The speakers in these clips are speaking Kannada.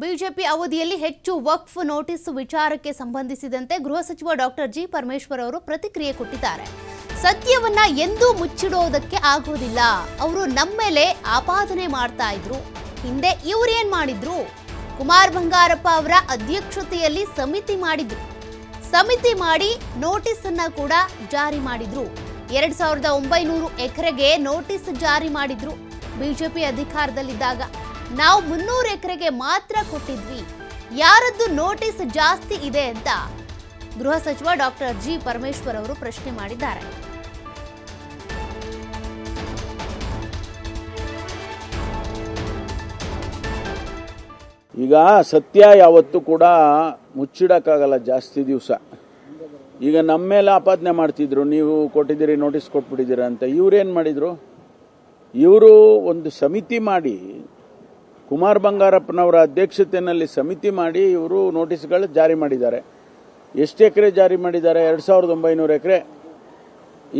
ಬಿಜೆಪಿ ಅವಧಿಯಲ್ಲಿ ಹೆಚ್ಚು ವಕ್ಫ್ ನೋಟಿಸ್ ವಿಚಾರಕ್ಕೆ ಸಂಬಂಧಿಸಿದಂತೆ ಗೃಹ ಸಚಿವ ಡಾಕ್ಟರ್ ಜಿ ಪರಮೇಶ್ವರ್ ಅವರು ಪ್ರತಿಕ್ರಿಯೆ ಕೊಟ್ಟಿದ್ದಾರೆ. ಸತ್ಯವನ್ನ ಎಂದೂ ಮುಚ್ಚಿಡೋದಕ್ಕೆ ಆಗೋದಿಲ್ಲ. ಅವರು ನಮ್ಮ ಮೇಲೆ ಆಪಾದನೆ ಮಾಡ್ತಾ ಇದ್ರು. ಹಿಂದೆ ಇವರೇನ್ ಮಾಡಿದ್ರು? ಕುಮಾರ್ ಬಂಗಾರಪ್ಪ ಅವರ ಅಧ್ಯಕ್ಷತೆಯಲ್ಲಿ ಸಮಿತಿ ಮಾಡಿ ನೋಟಿಸ್ ಅನ್ನ ಕೂಡ ಜಾರಿ ಮಾಡಿದ್ರು. 2900 ಎಕರೆಗೆ ನೋಟಿಸ್ ಜಾರಿ ಮಾಡಿದ್ರು. ಬಿಜೆಪಿ ಅಧಿಕಾರದಲ್ಲಿದ್ದಾಗ ನಾವು 300 ಎಕರೆಗೆ ಮಾತ್ರ ಕೊಟ್ಟಿದ್ವಿ. ಯಾರದ್ದು ನೋಟಿಸ್ ಜಾಸ್ತಿ ಇದೆ ಅಂತ ಗೃಹ ಸಚಿವ ಡಾಕ್ಟರ್ ಜಿ ಪರಮೇಶ್ವರ್ ಅವರು ಪ್ರಶ್ನೆ ಮಾಡಿದ್ದಾರೆ. ಈಗ ಸತ್ಯ ಯಾವತ್ತೂ ಕೂಡ ಮುಚ್ಚಿಡಕ್ಕಾಗಲ್ಲ ಜಾಸ್ತಿ ದಿವಸ. ಈಗ ನಮ್ಮ ಮೇಲೆ ಆಪಾದನೆ ಮಾಡ್ತಿದ್ರು, ನೀವು ಕೊಟ್ಟಿದ್ದೀರಿ, ನೋಟಿಸ್ ಕೊಟ್ಬಿಟ್ಟಿದ್ದೀರ ಅಂತ. ಇವ್ರೇನು ಮಾಡಿದ್ರು? ಇವರು ಒಂದು ಸಮಿತಿ ಮಾಡಿ, ಕುಮಾರ್ ಬಂಗಾರಪ್ಪನವರ ಅಧ್ಯಕ್ಷತೆಯಲ್ಲಿ ಸಮಿತಿ ಮಾಡಿ ಇವರು ನೋಟಿಸ್ಗಳು ಜಾರಿ ಮಾಡಿದ್ದಾರೆ. ಎಷ್ಟು ಎಕರೆ ಜಾರಿ ಮಾಡಿದ್ದಾರೆ? 2900 ಎಕರೆ.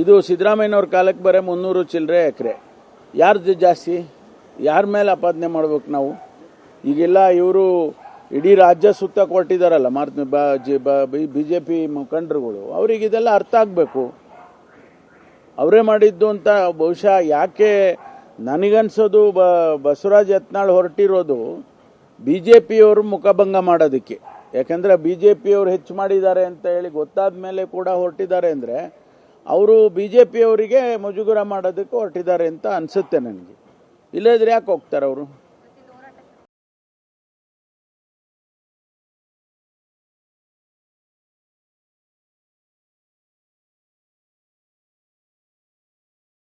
ಇದು ಸಿದ್ದರಾಮಯ್ಯನವ್ರ ಕಾಲಕ್ಕೆ ಬರೀ 300 ಚಿಲ್ಲರೆ ಎಕರೆ. ಯಾರ್ದು ಜಾಸ್ತಿ? ಯಾರ ಮೇಲೆ ಆಪಾದನೆ ಮಾಡ್ಬೇಕು ನಾವು? ಈಗೆಲ್ಲ ಇವರು ಇಡೀ ರಾಜ್ಯ ಸುತ್ತ ಕೊಟ್ಟಿದ್ದಾರಲ್ಲ ಬಿಜೆಪಿ ಮುಖಂಡರುಗಳು, ಅವ್ರಿಗೆ ಇದೆಲ್ಲ ಅರ್ಥ ಆಗಬೇಕು. ಅವರೇ ಮಾಡಿದ್ದು ಅಂತ. ಬಹುಶಃ ಯಾಕೆ ನನಗನ್ಸೋದು ಬಸವರಾಜ್ ಯತ್ನಾಳ್ ಹೊರಟಿರೋದು ಬಿಜೆಪಿಯವರು ಮುಖಭಂಗ ಮಾಡೋದಕ್ಕೆ. ಯಾಕಂದ್ರೆ ಬಿಜೆಪಿಯವರು ಹೆಚ್ಚು ಮಾಡಿದ್ದಾರೆ ಅಂತ ಹೇಳಿ ಗೊತ್ತಾದ ಮೇಲೆ ಕೂಡ ಹೊರಟಿದ್ದಾರೆ ಅಂದರೆ ಅವರು ಬಿಜೆಪಿಯವರಿಗೆ ಮುಜುಗರ ಮಾಡೋದಕ್ಕೆ ಹೊರಟಿದ್ದಾರೆ ಅಂತ ಅನ್ಸುತ್ತೆ ನನಗೆ. ಇಲ್ಲದ್ರೆ ಯಾಕೆ ಹೋಗ್ತಾರೆ ಅವರು?